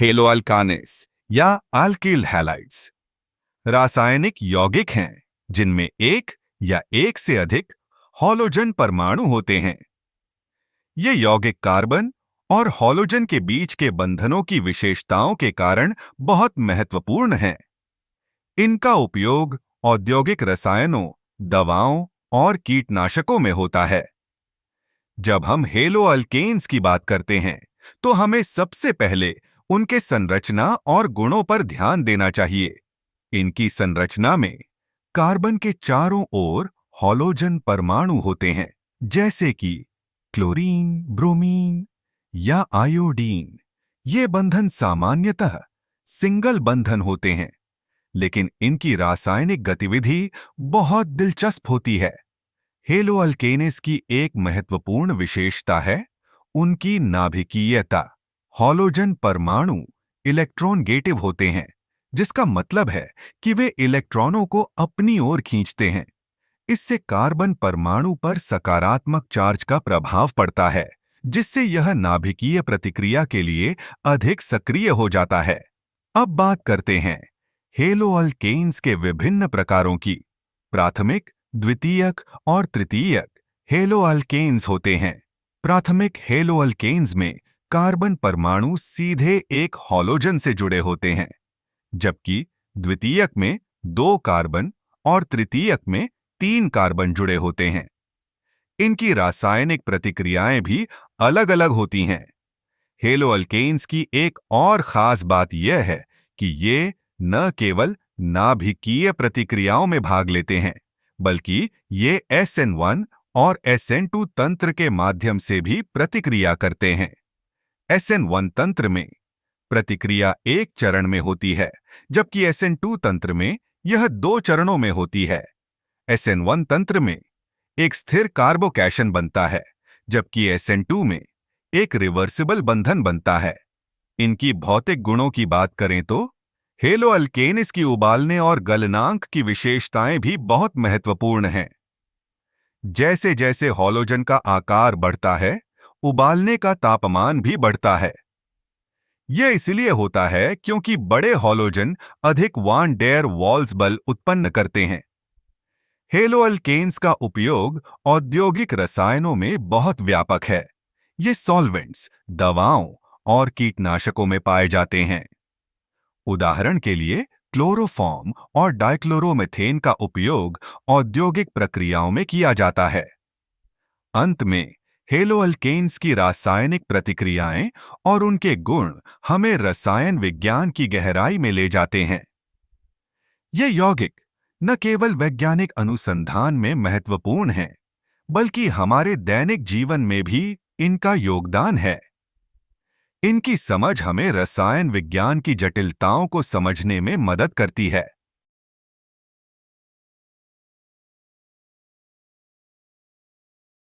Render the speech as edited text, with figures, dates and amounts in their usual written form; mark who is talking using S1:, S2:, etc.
S1: हेलोअल्कानेस या alkyl halides रासायनिक यौगिक हैं जिनमें एक या एक से अधिक हॉलोजन परमाणु होते हैं। ये यौगिक कार्बन और हॉलोजन के बीच के बंधनों की विशेषताओं के कारण बहुत महत्वपूर्ण हैं। इनका उपयोग औद्योगिक रसायनों, दवाओं और कीटनाशकों में होता है। जब हम हेलोअल्केन्स की बात करते हैं, तो हमें सबसे पहले उनके संरचना और गुणों पर ध्यान देना चाहिए। इनकी संरचना में कार्बन के चारों ओर हॉलोजन परमाणु होते हैं, जैसे कि क्लोरीन, ब्रोमीन या आयोडीन। ये बंधन सामान्यतः सिंगल बंधन होते हैं, लेकिन इनकी रासायनिक गतिविधि बहुत दिलचस्प होती है। हेलोअल्केनेस की एक महत्वपूर्ण विशेषता है उनकी नाभिकीयता। हॉलोजन परमाणु इलेक्ट्रॉन गेटिव होते हैं, जिसका मतलब है कि वे इलेक्ट्रॉनों को अपनी ओर खींचते हैं। इससे कार्बन परमाणु पर सकारात्मक चार्ज का प्रभाव पड़ता है, जिससे यह नाभिकीय प्रतिक्रिया के लिए अधिक सक्रिय हो जाता है। अब बात करते हैं हेलोअल्केन्स के विभिन्न प्रकारों की। प्राथमिक, द्वितीयक और तृतीयक हेलोअल्केन्स होते हैं। प्राथमिक हेलोअल्केन्स में कार्बन परमाणु सीधे एक हॉलोजन से जुड़े होते हैं, जबकि द्वितीयक में 2 कार्बन और तृतीयक में 3 कार्बन जुड़े होते हैं। इनकी रासायनिक प्रतिक्रियाएं भी अलग-अलग होती हैं। हेलोअल्केन्स की एक और खास बात यह है कि ये न केवल नाभिकीय प्रतिक्रियाओं में भाग लेते हैं, बल्कि ये SN1 और SN2 तंत्र के माध्यम से भी प्रतिक्रिया करते हैं। SN1 तंत्र में प्रतिक्रिया एक चरण में होती है, जबकि SN2 तंत्र में यह 2 चरणों में होती है। SN1 तंत्र में एक स्थिर कार्बोकैशन बनता है, जबकि SN2 में एक रिवर्सिबल बंधन बनता है। इनकी भौतिक गुणों की बात करें तो हेलोअल्केन्स की उबालने और गलनांक की विशेषताएं भी बहुत महत्वपूर्ण हैं। जैसे जैसे हॉलोजन का आकार बढ़ता है, उबालने का तापमान भी बढ़ता है। यह इसलिए होता है क्योंकि बड़े हॉलोजन अधिक वान डेर वाल्स बल उत्पन्न करते हैं। हेलोअल्केन्स का उपयोग औद्योगिक रसायनों में बहुत व्यापक है। ये सॉल्वेंट्स, दवाओं और कीटनाशकों में पाए जाते हैं। उदाहरण के लिए क्लोरोफॉर्म और डाइक्लोरोमीथेन का उपयोग औद्योगिक प्रक्रियाओं में किया जाता है। अंत में हेलोअल्केन्स की रासायनिक प्रतिक्रियाएं और उनके गुण हमें रसायन विज्ञान की गहराई में ले जाते हैं। ये यौगिक न केवल वैज्ञानिक अनुसंधान में महत्वपूर्ण हैं, बल्कि हमारे दैनिक जीवन में भी इनका योगदान है। इनकी समझ हमें रसायन विज्ञान की जटिलताओं को समझने में मदद करती है।